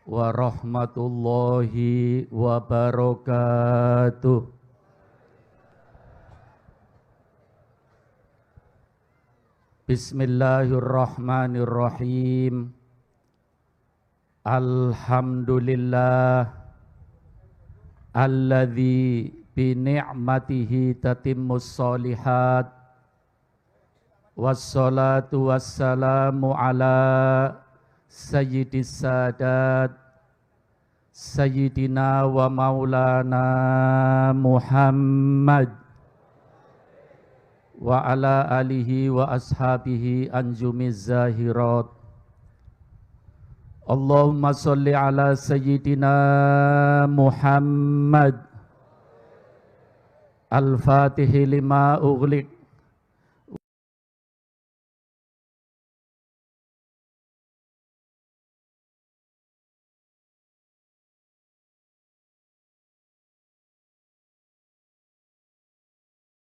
warahmatullahi wabarakatuh. Bismillahirrahmanirrahim. Alhamdulillah alladzi bi ni'matihi tatimmus sholihat. Wassalatu wassalamu ala sayyidis sadat sayyidina wa maulana Muhammad wa ala alihi wa ashabihi anjumiz zahirat. Allahumma sholli ala sayyidina Muhammad al-fatihi lima ughliq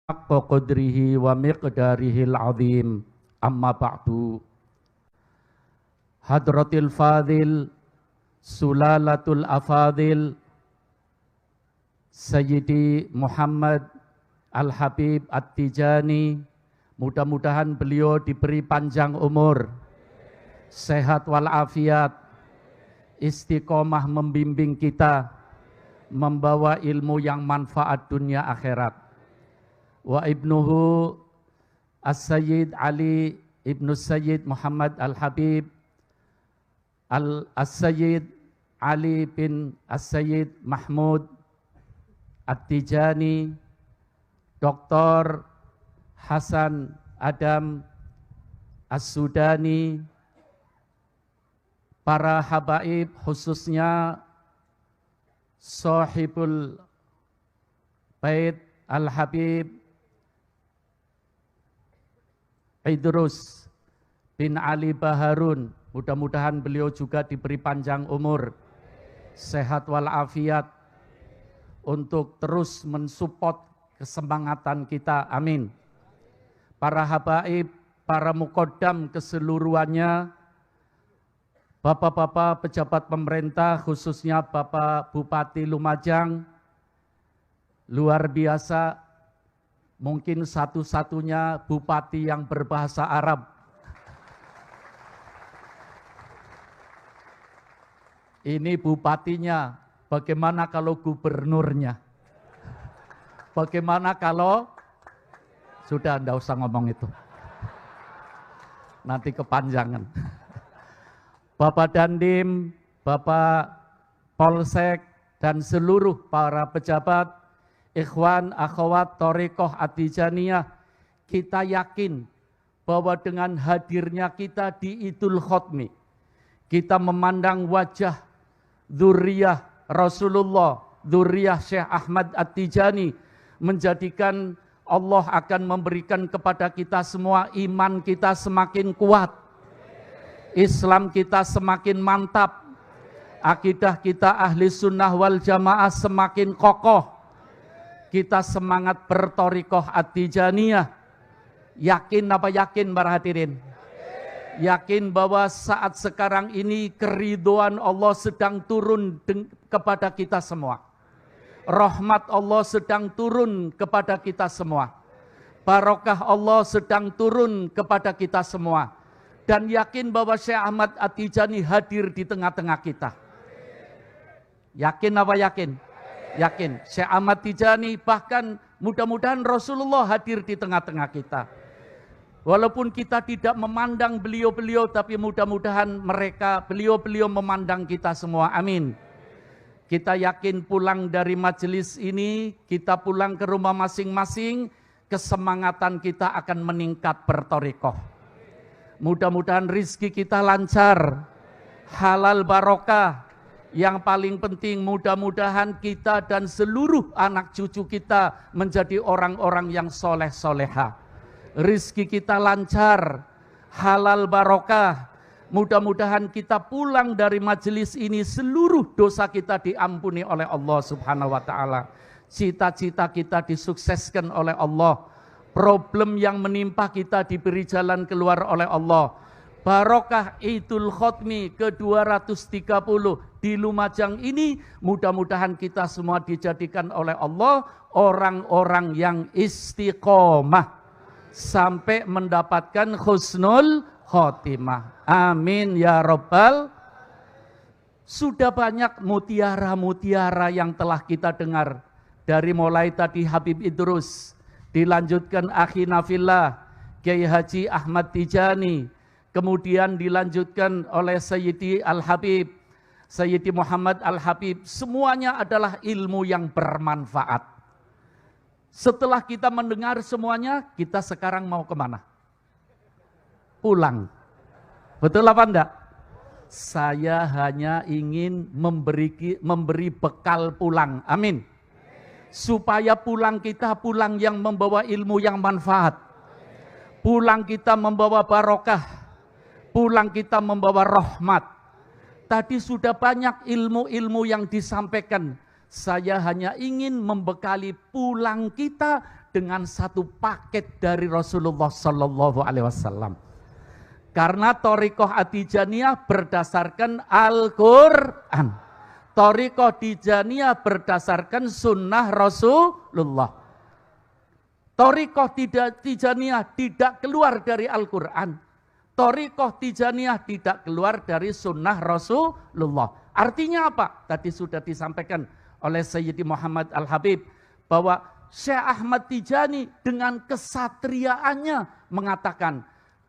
haqqa qadrihi wa miqdarihil azim. Amma ba'du. Hadratil fadil sulalatul afadil Sayyidi Muhammad Al-Habib At-Tijani, mudah-mudahan beliau diberi panjang umur, sehat walafiat, istiqomah membimbing kita, membawa ilmu yang manfaat dunia akhirat. Wa ibnuhu As-Sayyid Ali ibnu Sayyid Muhammad Al-Habib As-Sayyid Ali bin As-Sayyid Mahmud At-Tijani, Dr. Hasan Adam As-Sudani, para habaib khususnya Sahibul Bait Al-Habib Idrus bin Ali Baharun, mudah-mudahan beliau juga diberi panjang umur, sehat walafiat, untuk terus mensupport kesemangatan kita, amin. Para habaib, para muqaddam keseluruhannya, bapak-bapak pejabat pemerintah, khususnya Bapak Bupati Lumajang, luar biasa, mungkin satu-satunya bupati yang berbahasa Arab. Ini bupatinya, bagaimana kalau gubernurnya? Bagaimana kalau, sudah enggak usah ngomong itu, nanti kepanjangan. Bapak Dandim, Bapak Polsek, dan seluruh para pejabat, ikhwan, akhwat, thariqah At-Tijaniyah, kita yakin bahwa dengan hadirnya kita di Idul Khatmi, kita memandang wajah dzurriyyah Rasulullah, dzurriyyah Syekh Ahmad At-Tijani, menjadikan Allah akan memberikan kepada kita semua iman kita semakin kuat, Islam kita semakin mantap, akidah kita ahli sunnah wal jamaah semakin kokoh. Kita semangat berthariqah At-Tijaniyah. Yakin apa yakin para hadirin? Yakin bahwa saat sekarang ini keridhaan Allah sedang turun kepada kita semua. Rahmat Allah sedang turun kepada kita semua. Barokah Allah sedang turun kepada kita semua. Dan yakin bahwa Syekh Ahmad At-Tijani hadir di tengah-tengah kita. Yakin apa yakin? Yakin, Syekh Ahmad Tijani, bahkan mudah-mudahan Rasulullah hadir di tengah-tengah kita. Walaupun kita tidak memandang beliau-beliau, tapi mudah-mudahan beliau-beliau memandang kita semua, amin. Kita yakin pulang dari majelis ini, kita pulang ke rumah masing-masing, kesemangatan kita akan meningkat berthariqah. Mudah-mudahan rizki kita lancar, halal barokah. Yang paling penting mudah-mudahan kita dan seluruh anak cucu kita menjadi orang-orang yang soleh-soleha. Rizki kita lancar, halal barokah. Mudah-mudahan kita pulang dari majelis ini seluruh dosa kita diampuni oleh Allah Subhanahu wa taala. Cita-cita kita disukseskan oleh Allah. Problem yang menimpa kita diberi jalan keluar oleh Allah. barokah Idul Khotmi ke-230 di Lumajang ini, mudah-mudahan kita semua dijadikan oleh Allah orang-orang yang istiqomah sampai mendapatkan husnul khotimah. Amin ya Rabbal. Sudah banyak mutiara-mutiara yang telah kita dengar. Dari mulai tadi Habib Idrus, dilanjutkan Akhi Nafillah, Kiai Haji Ahmad Tijani, kemudian dilanjutkan oleh Sayyidi Al-Habib, Sayyidi Muhammad Al-Habib. Semuanya adalah ilmu yang bermanfaat. Setelah kita mendengar semuanya, kita sekarang mau kemana? Pulang. Betul apa enggak? Saya hanya ingin memberi bekal pulang. Amin. Supaya pulang kita pulang yang membawa ilmu yang manfaat. Pulang kita membawa barokah. Pulang kita membawa rahmat. Tadi sudah banyak ilmu-ilmu yang disampaikan. Saya hanya ingin membekali pulang kita dengan satu paket dari Rasulullah Sallallahu Alaihi Wasallam. Karena Thariqah At-Tijaniyah berdasarkan Al-Quran. Thariqah Tijaniyah berdasarkan sunnah Rasulullah. Thariqah Tijaniyah tidak keluar dari Al-Quran. Thariqah Tijaniyah tidak keluar dari sunnah Rasulullah. Artinya apa? Tadi sudah disampaikan oleh Sayyidi Muhammad Al-Habib bahwa Syekh Ahmad Tijani dengan kesatriaannya mengatakan,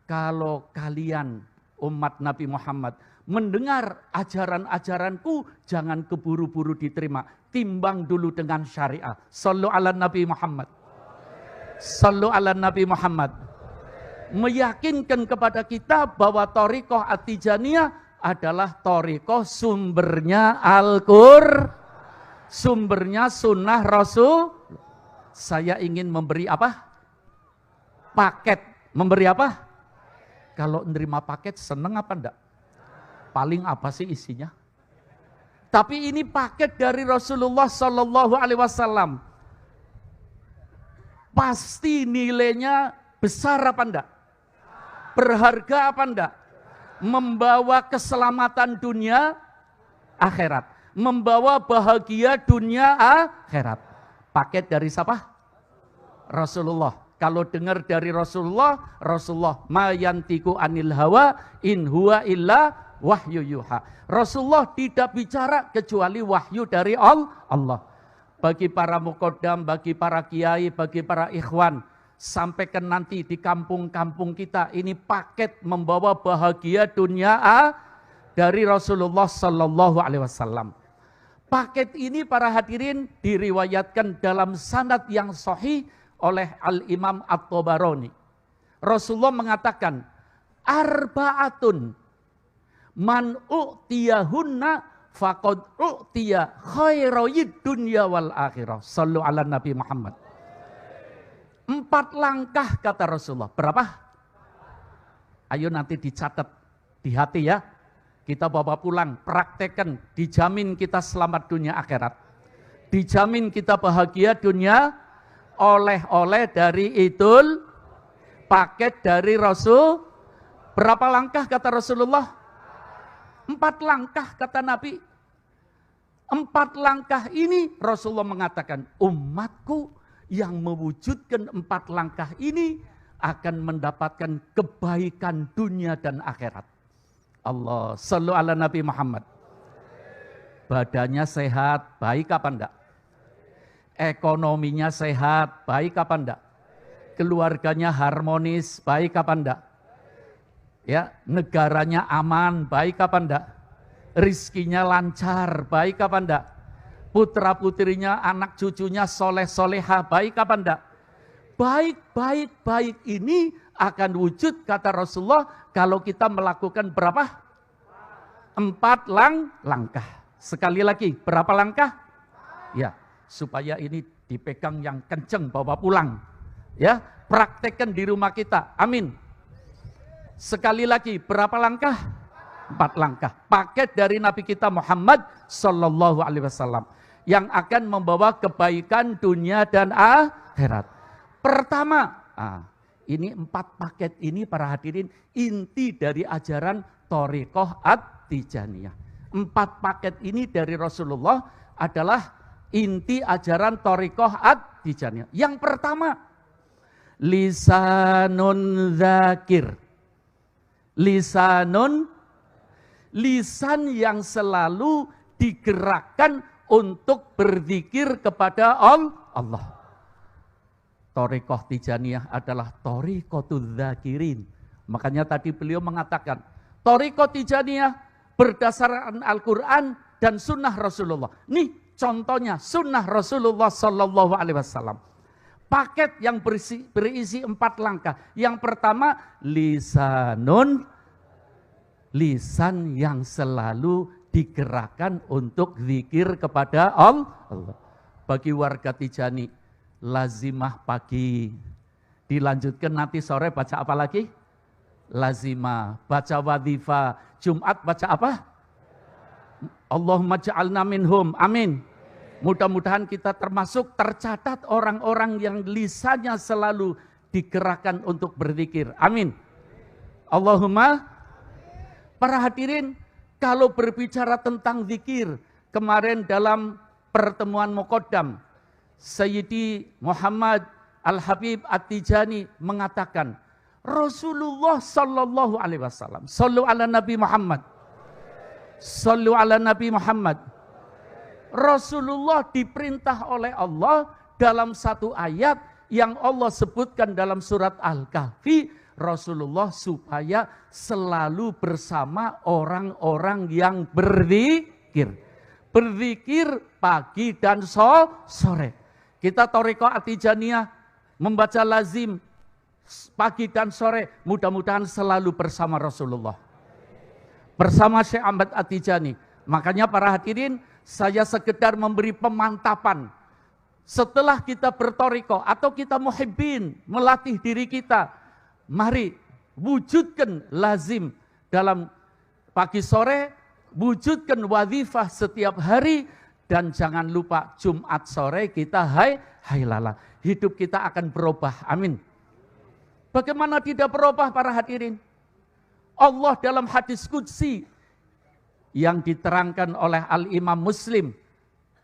kalau kalian umat Nabi Muhammad mendengar ajaran-ajaranku, jangan keburu-buru diterima. Timbang dulu dengan syariah. Sallu ala Nabi Muhammad. Sallu ala Nabi Muhammad. Meyakinkan kepada kita bahwa Thariqah At-Tijaniyah adalah Thariqah sumbernya Al-Qur'an. Sumbernya sunnah Rasul. Saya ingin memberi apa? Paket. Memberi apa? Kalau menerima paket seneng apa enggak? Paling apa sih isinya? Tapi ini paket dari Rasulullah Sallallahu Alaihi Wasallam. Pasti nilainya besar apa enggak? Berharga apa enggak? Membawa keselamatan dunia akhirat. Membawa bahagia dunia akhirat. Paket dari siapa? Rasulullah. Kalau dengar dari Rasulullah, ma yantiku anil hawa in huwa illa wahyu yuha. Rasulullah tidak bicara kecuali wahyu dari Allah. Bagi para muqaddam, bagi para kiai, bagi para ikhwan, sampaikan nanti di kampung-kampung kita, ini paket membawa bahagia dunia dari Rasulullah Sallallahu Alaihi Wasallam. Paket ini para hadirin diriwayatkan dalam sanad yang sahih oleh Al-Imam At-Tabarani. Rasulullah mengatakan, arba'atun man u'tiyahunna faqad u'tiya khairayid dunya wal akhirah. Sallu ala Nabi Muhammad. 4 langkah kata Rasulullah. Berapa? Ayo nanti dicatat di hati ya. Kita bawa pulang, praktekkan, dijamin kita selamat dunia akhirat. Dijamin kita bahagia dunia. Oleh-oleh dari Idul, paket dari Rasul. Berapa langkah kata Rasulullah? 4 langkah kata Nabi. 4 langkah ini Rasulullah mengatakan, umatku yang mewujudkan 4 langkah ini akan mendapatkan kebaikan dunia dan akhirat. Allah, sallu ala Nabi Muhammad. Badannya sehat, baik apa enggak? Ekonominya sehat, baik apa enggak? Keluarganya harmonis, baik apa enggak? Ya, negaranya aman, baik apa enggak? Rizkinya lancar, baik apa enggak? Putra-putrinya, anak cucunya soleh-soleha, baik apa enggak? Baik ini akan wujud kata Rasulullah kalau kita melakukan berapa? 4 langkah. Sekali lagi, berapa langkah? Ya. Supaya ini dipegang yang kenceng bawa pulang. Ya, praktekkan di rumah kita. Amin. Sekali lagi, berapa langkah? 4 langkah. Paket dari Nabi kita Muhammad Sallallahu Alaihi Wasallam yang akan membawa kebaikan dunia dan akhirat. Pertama, Ini 4 paket ini para hadirin inti dari ajaran Thariqah At-Tijaniyah. 4 paket ini dari Rasulullah adalah inti ajaran Thariqah At-Tijaniyah. Yang pertama, lisanun dzakir. Lisan yang selalu digerakkan untuk berzikir kepada Allah. Thariqah Tijaniyah adalah thariqatul dzakirin. Makanya tadi beliau mengatakan, Thariqah Tijaniyah berdasarkan Al-Quran dan sunnah Rasulullah. Nih contohnya sunnah Rasulullah Sallallahu Alaihi Wasallam. Paket yang berisi 4 langkah. Yang pertama, lisan yang selalu digerakkan untuk zikir kepada Allah. Bagi warga Tijani, lazimah pagi. Dilanjutkan nanti sore baca apa lagi? Lazimah. Baca wadhifah. Jumat baca apa? Allahumma ja'alna minhum. Amin. Mudah-mudahan kita termasuk tercatat orang-orang yang lisannya selalu digerakkan untuk berzikir. Amin. Allahumma. Para hadirin, kalau berbicara tentang zikir, kemarin dalam pertemuan Muqaddam, Sayyidi Muhammad Al-Habib At-Tijani mengatakan, Rasulullah Sallallahu Alaihi Wasallam, sallu ala Nabi Muhammad, sallu ala Nabi Muhammad. Rasulullah diperintah oleh Allah dalam satu ayat yang Allah sebutkan dalam surat Al-Kahfi, Rasulullah supaya selalu bersama orang-orang yang berzikir. Berzikir pagi dan sore. Kita Thariqah At-Tijaniyah membaca lazim pagi dan sore, mudah-mudahan selalu bersama Rasulullah. Bersama Syekh Ahmad At-Tijani. Makanya para hadirin, saya sekedar memberi pemantapan. Setelah kita berthariqah atau kita muhibbin, melatih diri kita, mari wujudkan lazim dalam pagi sore, wujudkan wadhifah setiap hari, dan jangan lupa Jumat sore kita hailala. Hidup kita akan berubah. Amin. Bagaimana tidak berubah para hadirin? Allah dalam hadis qudsi yang diterangkan oleh Al-Imam Muslim,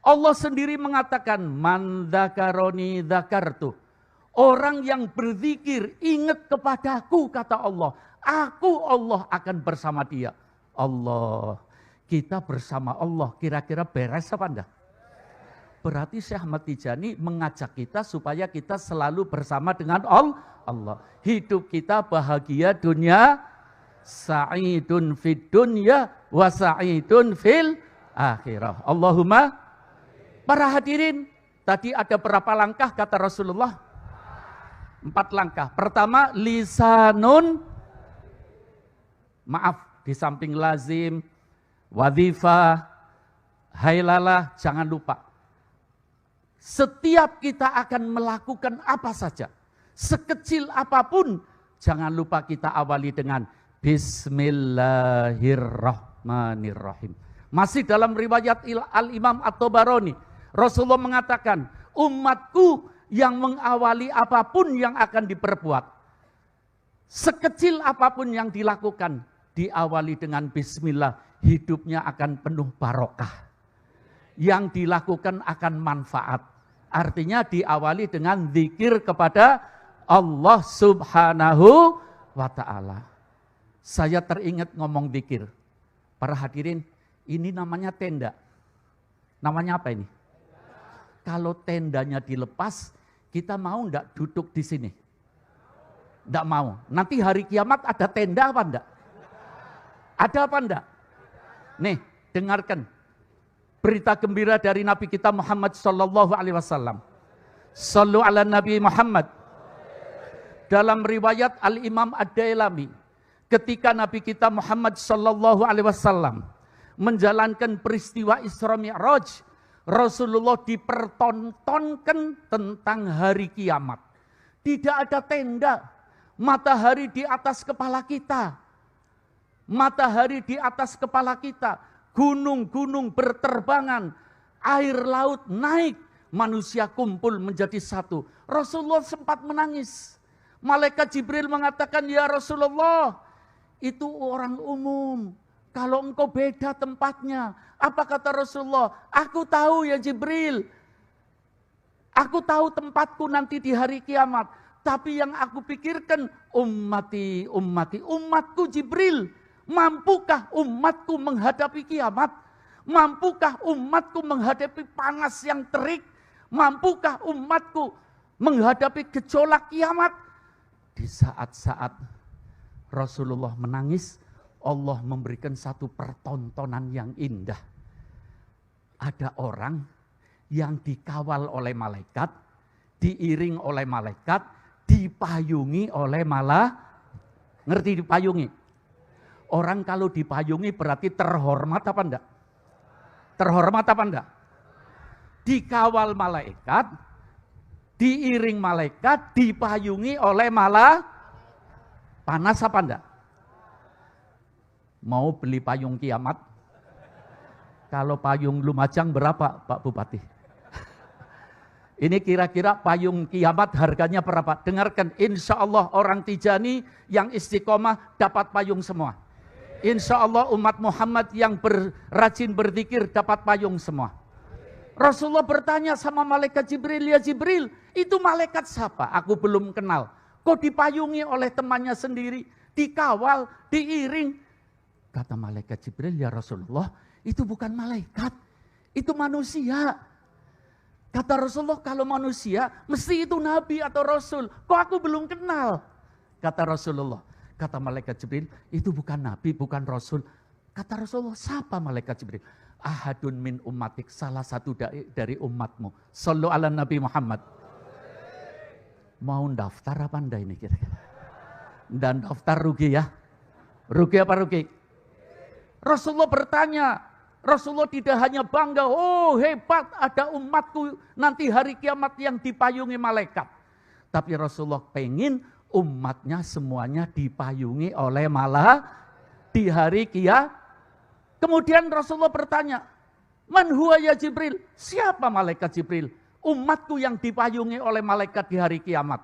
Allah sendiri mengatakan, man dzakaroni dzakartu. Orang yang berzikir ingat kepadaku, kata Allah, aku Allah akan bersama dia. Allah, kita bersama Allah, kira-kira beres apa enggak? Berarti Syekh Ahmad Tijani mengajak kita supaya kita selalu bersama dengan Allah. Hidup kita bahagia dunia, sa'idun fid dunya wa sa'idun fil akhirah. Allahumma. Para hadirin, tadi ada berapa langkah kata Rasulullah? 4 langkah. Pertama, lisanun, maaf, di samping lazim, wadhifah, hailalah, jangan lupa. Setiap kita akan melakukan apa saja, sekecil apapun, jangan lupa kita awali dengan Bismillahirrahmanirrahim. Masih dalam riwayat Al-Imam At-Tabarani, Rasulullah mengatakan, umatku yang mengawali apapun yang akan diperbuat, sekecil apapun yang dilakukan, diawali dengan bismillah, hidupnya akan penuh barokah. Yang dilakukan akan manfaat. Artinya diawali dengan zikir kepada Allah Subhanahu wa ta'ala. Saya teringat ngomong zikir. Para hadirin, ini namanya tenda. Namanya apa ini? Kalau tendanya dilepas, kita mau enggak duduk di sini? Enggak mau. Nanti hari kiamat ada tenda apa enggak? Ada apa enggak? Nih, dengarkan berita gembira dari Nabi kita Muhammad sallallahu alaihi wasallam. Sallu ala Nabi Muhammad. Dalam riwayat Al-Imam Ad-Dailami, ketika Nabi kita Muhammad sallallahu alaihi wasallam menjalankan peristiwa Isra Mi'raj, Rasulullah dipertontonkan tentang hari kiamat. Tidak ada tenda, matahari di atas kepala kita. Matahari di atas kepala kita, gunung-gunung berterbangan, air laut naik, manusia kumpul menjadi satu. Rasulullah sempat menangis. Malaikat Jibril mengatakan, ya Rasulullah, itu orang umum. Kalau engkau beda tempatnya. Apa kata Rasulullah? Aku tahu ya Jibril. Aku tahu tempatku nanti di hari kiamat. Tapi yang aku pikirkan, umatku Jibril. Mampukah umatku menghadapi kiamat? Mampukah umatku menghadapi panas yang terik? Mampukah umatku menghadapi gejolak kiamat? Di saat-saat Rasulullah menangis, Allah memberikan satu pertontonan yang indah. Ada orang yang dikawal oleh malaikat, diiring oleh malaikat, dipayungi oleh ngerti dipayungi? Orang kalau dipayungi berarti terhormat apa enggak? Terhormat apa enggak? Dikawal malaikat, diiring malaikat, dipayungi oleh panas apa enggak? Mau beli payung kiamat? Kalau payung Lumajang berapa Pak Bupati? Ini kira-kira payung kiamat harganya berapa? Dengarkan, insya Allah orang Tijani yang istiqomah dapat payung semua. Insya Allah umat Muhammad yang rajin berzikir dapat payung semua. Rasulullah bertanya sama malaikat Jibril, ya Jibril, itu malaikat siapa? Aku belum kenal. Kok dipayungi oleh temannya sendiri, dikawal, diiring? Kata malaikat Jibril, ya Rasulullah, itu bukan malaikat, itu manusia. Kata Rasulullah, kalau manusia, mesti itu nabi atau rasul. Kok aku belum kenal? Kata Rasulullah, kata malaikat Jibril, itu bukan nabi, bukan rasul. Kata Rasulullah, siapa malaikat Jibril? Ahadun min ummatik, salah satu dari umatmu. Sallu ala Nabi Muhammad. Mau daftar apa anda ini kira-kira? Dan daftar rugi ya? Rugi apa rugi? Rasulullah bertanya, Rasulullah tidak hanya bangga, oh hebat ada umatku nanti hari kiamat yang dipayungi malaikat. Tapi Rasulullah pengen umatnya semuanya dipayungi oleh di hari kiamat. Kemudian Rasulullah bertanya, man huwa ya Jibril? Siapa malaikat Jibril? Umatku yang dipayungi oleh malaikat di hari kiamat.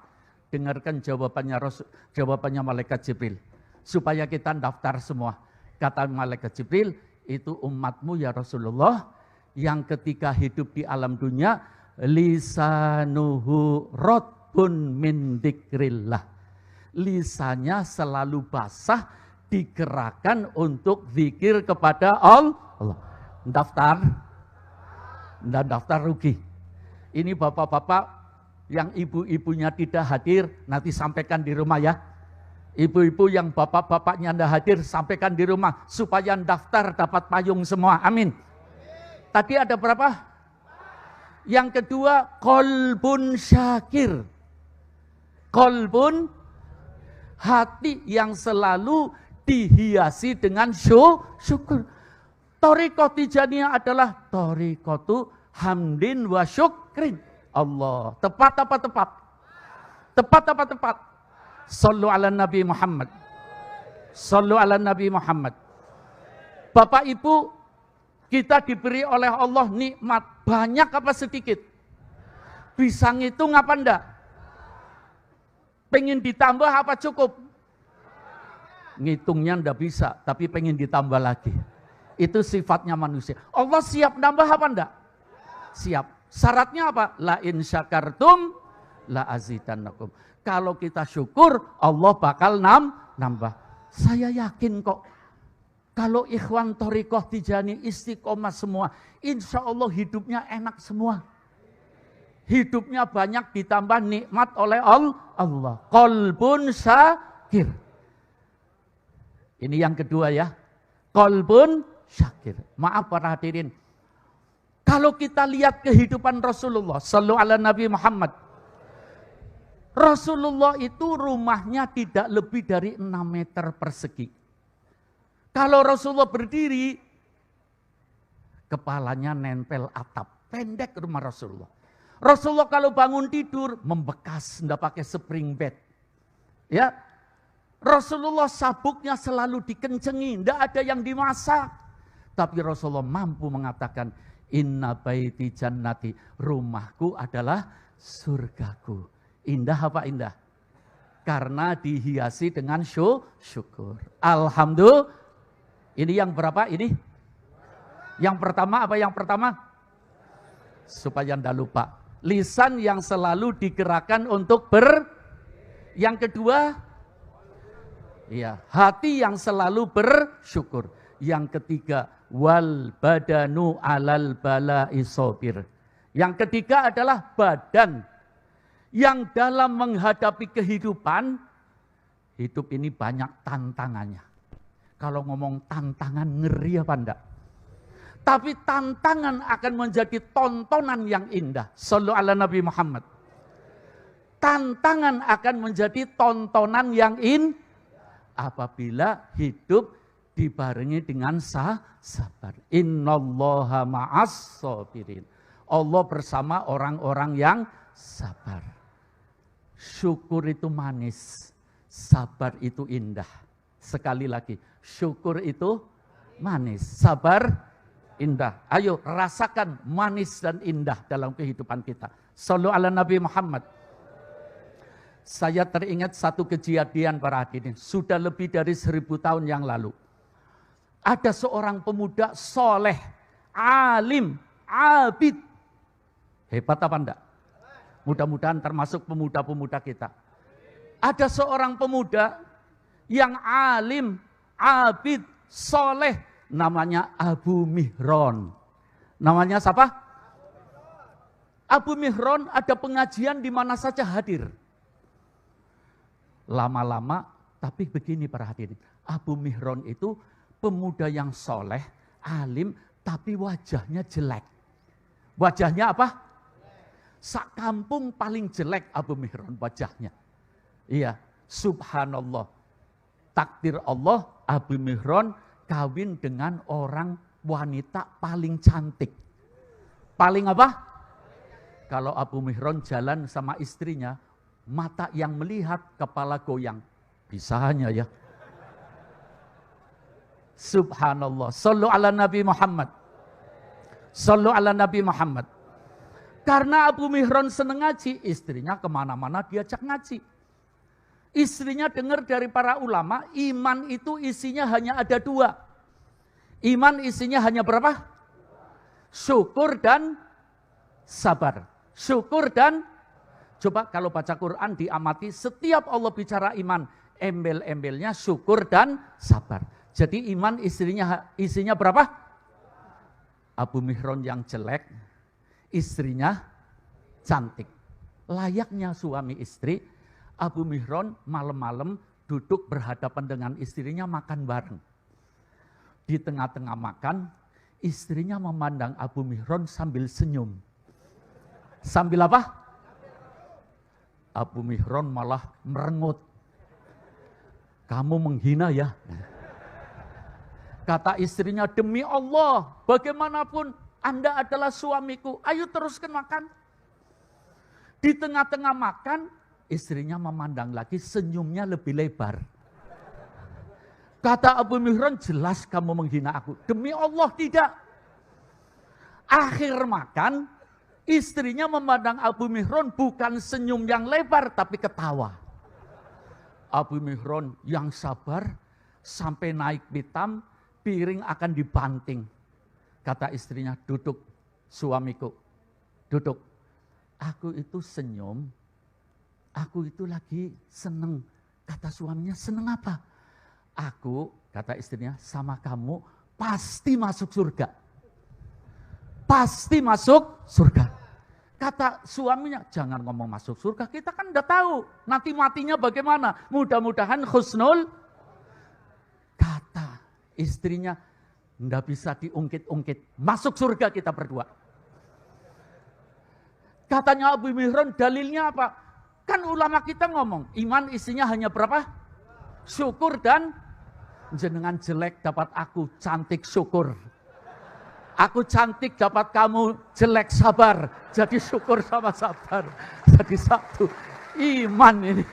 Dengarkan jawabannya malaikat Jibril. Supaya kita daftar semua. Kata malaikat Jibril, itu umatmu ya Rasulullah, yang ketika hidup di alam dunia, lisanuhu rotbun min dzikrillah. Lisannya selalu basah, digerakkan untuk zikir kepada Allah. Daftar? Dan daftar rugi. Ini bapak-bapak yang ibu-ibunya tidak hadir, nanti sampaikan di rumah ya. Ibu-ibu yang bapak-bapaknya tidak hadir, sampaikan di rumah supaya daftar dapat payung semua. Amin. Tadi ada berapa? Yang kedua, qalbun syakir. Qalbun, hati yang selalu dihiasi dengan syukur. Thariqah Tijaniyah adalah thariqatu hamdin wa syukrin. Allah, tepat apa tepat? Tepat apa tepat? Sallu ala Nabi Muhammad. Sallu ala Nabi Muhammad. Bapak Ibu, kita diberi oleh Allah nikmat banyak apa sedikit? Bisa ngitung apa enggak? Pengen ditambah apa cukup? Ngitungnya enggak bisa, tapi pengen ditambah lagi. Itu sifatnya manusia. Allah siap nambah apa enggak? Siap. Syaratnya apa? La in syakartum la azidannakum. Kalau kita syukur, Allah bakal nambah. Saya yakin kok, kalau ikhwan thariqah Tijani istiqomah semua, insya Allah hidupnya enak semua. Hidupnya banyak ditambah nikmat oleh Allah. Qalbun syakir. Ini yang kedua ya. Qalbun syakir. Maaf para hadirin. Kalau kita lihat kehidupan Rasulullah sallallahu alaihi Nabi Muhammad. Rasulullah itu rumahnya tidak lebih dari 6 meter persegi. Kalau Rasulullah berdiri, kepalanya nempel atap. Pendek rumah Rasulullah. Rasulullah kalau bangun tidur, membekas, tidak pakai spring bed. Ya, Rasulullah sabuknya selalu dikencengi, tidak ada yang dimasak. Tapi Rasulullah mampu mengatakan, inna baiti jannati, rumahku adalah surgaku. Indah apa indah? karena dihiasi dengan syukur. Alhamdulillah. Ini yang berapa ini? Yang pertama apa yang pertama? Supaya ndak lupa. Lisan yang selalu digerakkan untuk Yang kedua, ya, hati yang selalu bersyukur. Yang ketiga, wal badanu alal bala'i sabir. Yang ketiga adalah badan yang dalam menghadapi kehidupan, hidup ini banyak tantangannya. Kalau ngomong tantangan, ngeri apa enggak? Tapi tantangan akan menjadi tontonan yang indah. Shallu ala Nabi Muhammad. Tantangan akan menjadi tontonan yang indah apabila hidup dibarengi dengan sabar. Innallaha ma'as sabirin. Allah bersama orang-orang yang sabar. Syukur itu manis, sabar itu indah. Sekali lagi, syukur itu manis, sabar indah. Ayo rasakan manis dan indah dalam kehidupan kita. Shallu ala Nabi Muhammad. Saya teringat satu kejadian para hadirin, sudah lebih dari 1000 tahun yang lalu. Ada seorang pemuda soleh, alim, abid. Hebat apa enggak? Mudah-mudahan termasuk pemuda-pemuda kita. Ada seorang pemuda yang alim, abid, soleh. Namanya Abu Mihron. Namanya siapa? Abu Mihron ada pengajian di mana saja hadir. Lama-lama, tapi begini para hadirin. Abu Mihron itu pemuda yang soleh, alim, tapi wajahnya jelek. Wajahnya apa? Sak kampung paling jelek Abu Mihron wajahnya. Iya, subhanallah. Takdir Allah, Abu Mihron kawin dengan orang wanita paling cantik. Paling apa? Kalau Abu Mihron jalan sama istrinya, mata yang melihat, kepala goyang. Bisa hanya ya. Subhanallah. Sallu ala Nabi Muhammad. Sallu ala Nabi Muhammad. Karena Abu Mihron senang ngaji, istrinya kemana-mana diajak ngaji. Istrinya dengar dari para ulama, iman itu isinya hanya ada 2. Iman isinya hanya berapa? Syukur dan sabar. Syukur dan, coba kalau baca Quran diamati, setiap Allah bicara iman, embel-embelnya syukur dan sabar. Jadi iman isinya berapa? Abu Mihron yang jelek, istrinya cantik. Layaknya suami istri, Abu Mihron malam-malam duduk berhadapan dengan istrinya makan bareng. Di tengah-tengah makan, istrinya memandang Abu Mihron sambil senyum. Sambil apa? Abu Mihron malah merengut. Kamu menghina ya. Kata istrinya, demi Allah, bagaimanapun Anda adalah suamiku, ayo teruskan makan. Di tengah-tengah makan, istrinya memandang lagi, senyumnya lebih lebar. Kata Abu Mihron, jelas kamu menghina aku. Demi Allah tidak. Akhir makan, istrinya memandang Abu Mihron bukan senyum yang lebar, tapi ketawa. Abu Mihron yang sabar, sampai naik pitam, piring akan dibanting. Kata istrinya, duduk suamiku, duduk. Aku itu senyum, aku itu lagi seneng. Kata suaminya, seneng apa? Aku, kata istrinya, sama kamu pasti masuk surga. Pasti masuk surga. Kata suaminya, jangan ngomong masuk surga, kita kan udah tahu. Nanti matinya bagaimana? Mudah-mudahan husnul. Kata istrinya, enggak bisa diungkit-ungkit. Masuk surga kita berdua. Katanya Abu Mihron, dalilnya apa? Kan ulama kita ngomong, iman isinya hanya berapa? Syukur dan jenengan jelek dapat aku cantik syukur. Aku cantik dapat kamu jelek sabar. Jadi syukur sama sabar. Jadi satu. Iman ini.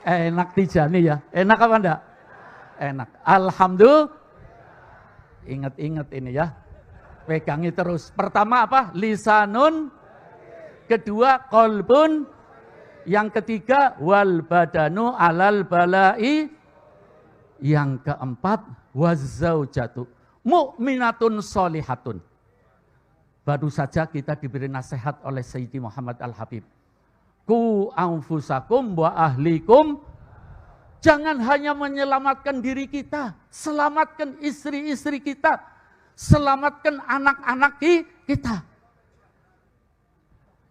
Enak tijani ya. Enak apa enggak? Enak. Alhamdulillah. Ingat-ingat ini ya. Pegangi terus. Pertama apa? Lisanun. Kedua kolbun. Yang ketiga, wal badanu alal balai. Yang keempat, wazzaujatu mu'minatun solihatun. Baru saja kita diberi nasihat oleh Sayyidi Muhammad Al-Habib. Ku anfusakum wa ahlikum. Jangan hanya menyelamatkan diri kita, selamatkan istri-istri kita, selamatkan anak-anak kita.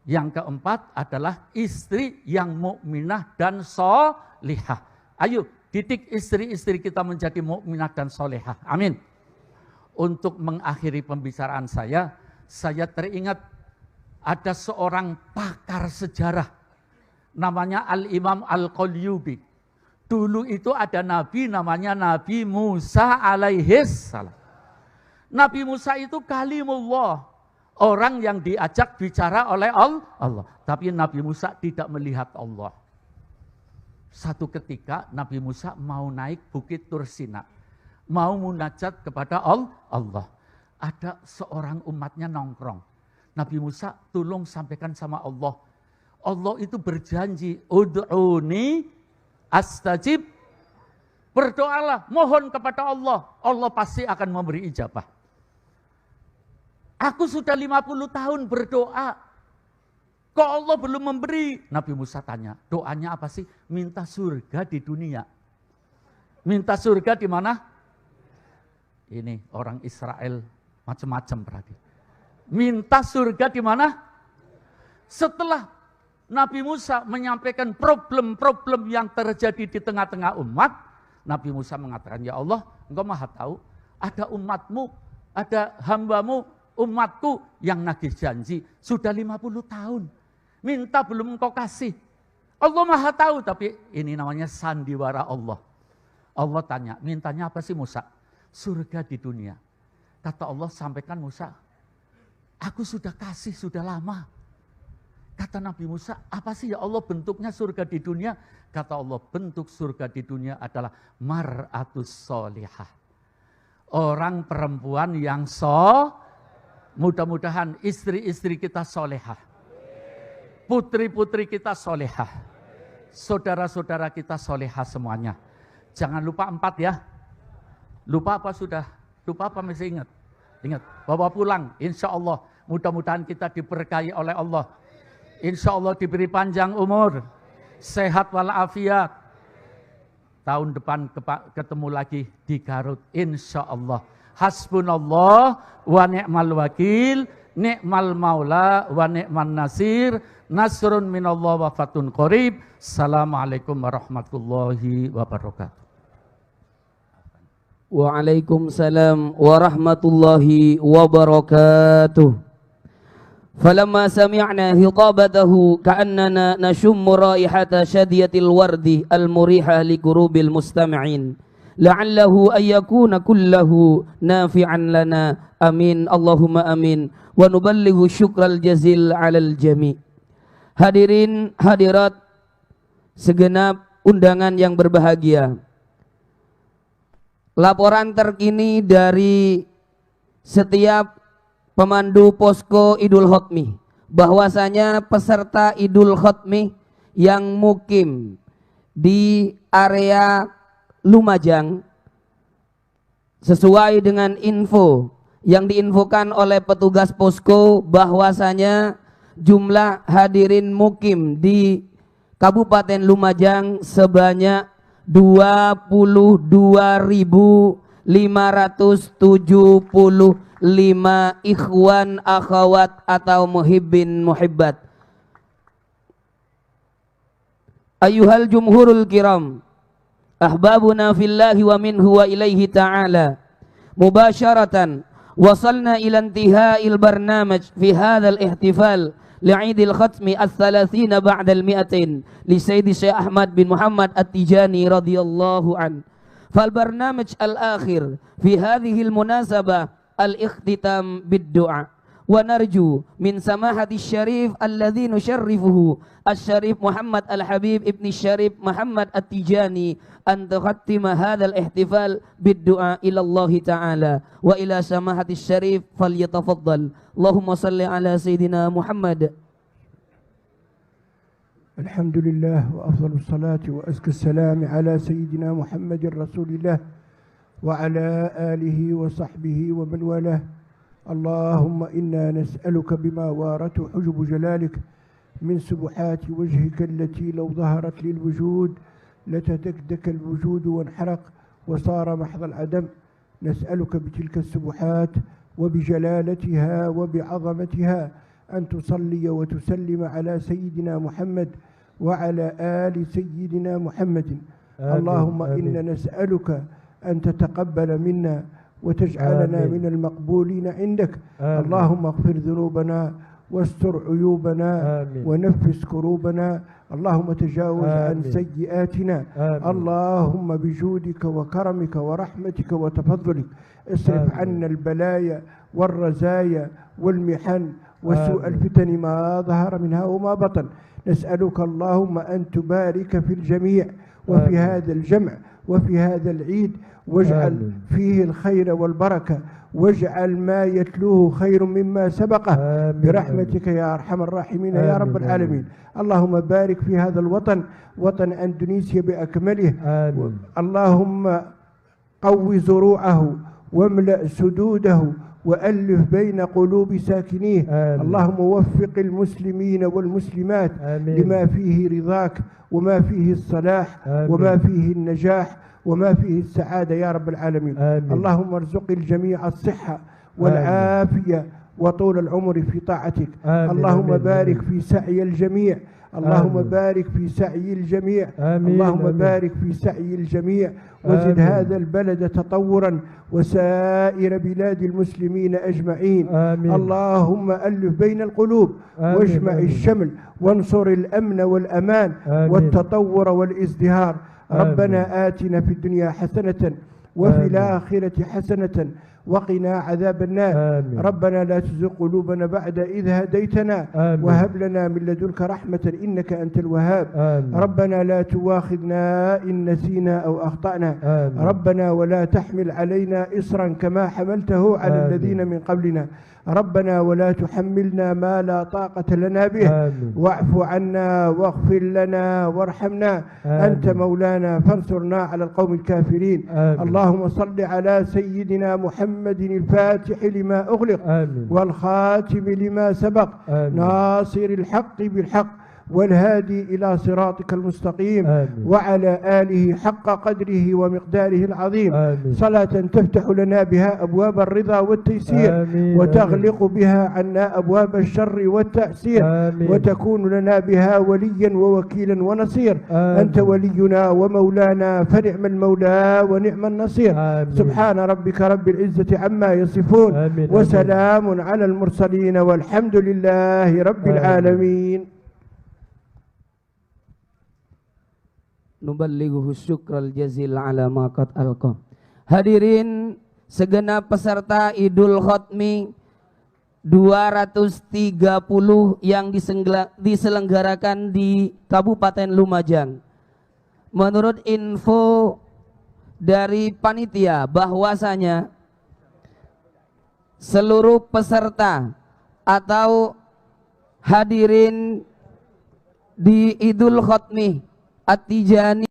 Yang keempat adalah istri yang mukminah dan solihah. Ayo, didik istri-istri kita menjadi mukminah dan solihah. Amin. Untuk mengakhiri pembicaraan saya teringat ada seorang pakar sejarah. Namanya Al-Imam Al-Qalyubi. Dulu itu ada nabi namanya Nabi Musa alaihis salam. Nabi Musa itu kalimullah. Orang yang diajak bicara oleh Allah. Tapi Nabi Musa tidak melihat Allah. Satu ketika Nabi Musa mau naik bukit Tursina. Mau munajat kepada Allah. Ada seorang umatnya nongkrong. Nabi Musa tolong sampaikan sama Allah. Allah itu berjanji, ud'uni astajib. Berdoalah, mohon kepada Allah. Allah pasti akan memberi ijabah. Aku sudah 50 tahun berdoa. Kok Allah belum memberi? Nabi Musa tanya, doanya apa sih? Minta surga di dunia. Minta surga di mana? Ini orang Israel macam-macam berarti. Minta surga di mana? Setelah Nabi Musa menyampaikan problem-problem yang terjadi di tengah-tengah umat, Nabi Musa mengatakan, ya Allah, Engkau maha tahu, ada umatmu, ada hambamu, umatku yang nagih janji, sudah 50 tahun, minta belum Engkau kasih. Allah maha tahu, tapi ini namanya sandiwara Allah. Allah tanya, mintanya apa sih Musa? Surga di dunia. Kata Allah, sampaikan Musa, aku sudah kasih, sudah lama. Kata Nabi Musa, apa sih ya Allah bentuknya surga di dunia? Kata Allah, bentuk surga di dunia adalah mar'atus solihah. Orang perempuan yang mudah-mudahan istri-istri kita solehah. Putri-putri kita solehah. Saudara-saudara kita solehah semuanya. Jangan lupa 4 ya. Lupa apa sudah? Lupa apa masih ingat? Ingat, bawa pulang. Insya Allah mudah-mudahan kita diberkahi oleh Allah. Insya Allah diberi panjang umur, sehat walafiat. Tahun depan ketemu lagi di Garut, insya Allah. Hasbunallah wa ni'mal wakil, ni'mal maula wa ni'man nasir, nasrun minallah wa fatun qarib. Assalamualaikum warahmatullahi wabarakatuh. Waalaikumsalam warahmatullahi wabarakatuh. فلما سمعنا خطابته كأننا نشم رائحة شدية الورد المريحة لقلوب المستمعين لعله أن يكون كله نافعا لنا آمين اللهم آمين ونبلغ الشكر الجزيل على الجميع. Hadirin hadirat segenap undangan yang berbahagia, laporan terkini dari setiap pemandu posko Idul Khatmi bahwasanya peserta Idul Khatmi yang mukim di area Lumajang sesuai dengan info yang diinfokan oleh petugas posko bahwasanya jumlah hadirin mukim di Kabupaten Lumajang sebanyak 22.575 ikhwan akhwat atau muhibbin muhibbat. Ayuhal jumhurul kiram, ahbabuna fillahi wa minhu wa ilaihi ta'ala, mubasharatan wasalna ila intiha'il barnamaj fi hadzal ihtifal li'idil khatmi ats-tsalatsina ba'dal mi'atain li Sayyidi Syekh Ahmad bin Muhammad At-Tijani radhiyallahu an. Fal barnamaj al-akhir fi hadhihi al-munasabah al-ikhtitam bid-du'a wa narju min samahati syarif alladhi nusharrifuhu asy-syarif Muhammad Al-Habib Ibn Syarif Muhammad At-Tijani an tukhattima hadzal ihtifal bid-du'a ila Allah ta'ala wa ila samahati syarif falyatafaddal. Allahumma salli ala sayidina Muhammad. الحمد لله وأفضل الصلاة وأزكى السلام على سيدنا محمد رسول الله وعلى آله وصحبه ومن والاه. اللهم إنا نسألك بما وارته حجب جلالك من سبحات وجهك التي لو ظهرت للوجود لتدكدك الوجود وانحرق وصار محض العدم. نسألك بتلك السبحات وبجلالتها وبعظمتها أن تصلي وتسلم على سيدنا محمد وعلى آل سيدنا محمد. اللهم إنا نسألك أن تتقبل منا وتجعلنا من المقبولين عندك. اللهم اغفر ذنوبنا واستر عيوبنا ونفس كروبنا. اللهم تجاوز عن سيئاتنا. اللهم بجودك وكرمك ورحمتك وتفضلك اصرف عنا البلايا والرزايا والمحن وسوء الفتن ما ظهر منها وما بطن. نسألك اللهم أن تبارك في الجميع وفي هذا الجمع وفي هذا العيد، واجعل فيه الخير والبركة، واجعل ما يتلوه خير مما سبقه برحمتك يا أرحم الراحمين يا رب العالمين. اللهم بارك في هذا الوطن، وطن أندونيسيا بأكمله. اللهم قو زروعه واملأ سدوده وألف بين قلوب ساكنيه. اللهم وفق المسلمين والمسلمات لما فيه رضاك وما فيه الصلاح وما فيه النجاح وما فيه السعادة يا رب العالمين. اللهم ارزق الجميع الصحة والعافية وطول العمر في طاعتك. اللهم بارك في سعي الجميع. اللهم بارك في سعي الجميع. اللهم بارك في سعي الجميع، وزد هذا البلد تطورا وسائر بلاد المسلمين أجمعين. اللهم ألف بين القلوب واجمع الشمل وانصر الأمن والأمان والتطور والازدهار. ربنا آتنا في الدنيا حسنة وفي الآخرة حسنة وقنا عذاب النار. ربنا لا تزغ قلوبنا بعد إذ هديتنا وهب لنا من لدنك رحمة إنك أنت الوهاب. ربنا لا تواخذنا إن نسينا أو أخطأنا. ربنا ولا تحمل علينا إصرا كما حملته على الذين من قبلنا. ربنا ولا تحملنا ما لا طاقة لنا به. واعف عنا واغفر لنا وارحمنا. أنت مولانا فانصرنا على القوم الكافرين. اللهم صل على سيدنا محمد الفاتح لما أغلق والخاتم لما سبق ناصر الحق بالحق والهادي إلى صراطك المستقيم وعلى آله حق قدره ومقداره العظيم. صلاة تفتح لنا بها أبواب الرضا والتيسير وتغلق بها عنا أبواب الشر والتأسير وتكون لنا بها وليا ووكيلا ونصير. أنت ولينا ومولانا فنعم المولى ونعم النصير. سبحان ربك رب العزة عما يصفون وسلام على المرسلين والحمد لله رب العالمين. Nuballighu syukral jazil ala ma qad alqa. Hadirin segenap peserta Idul Khatmi 230 yang diselenggarakan di Kabupaten Lumajang. Menurut info dari panitia bahwasanya seluruh peserta atau hadirin di Idul Khatmi At-Tijani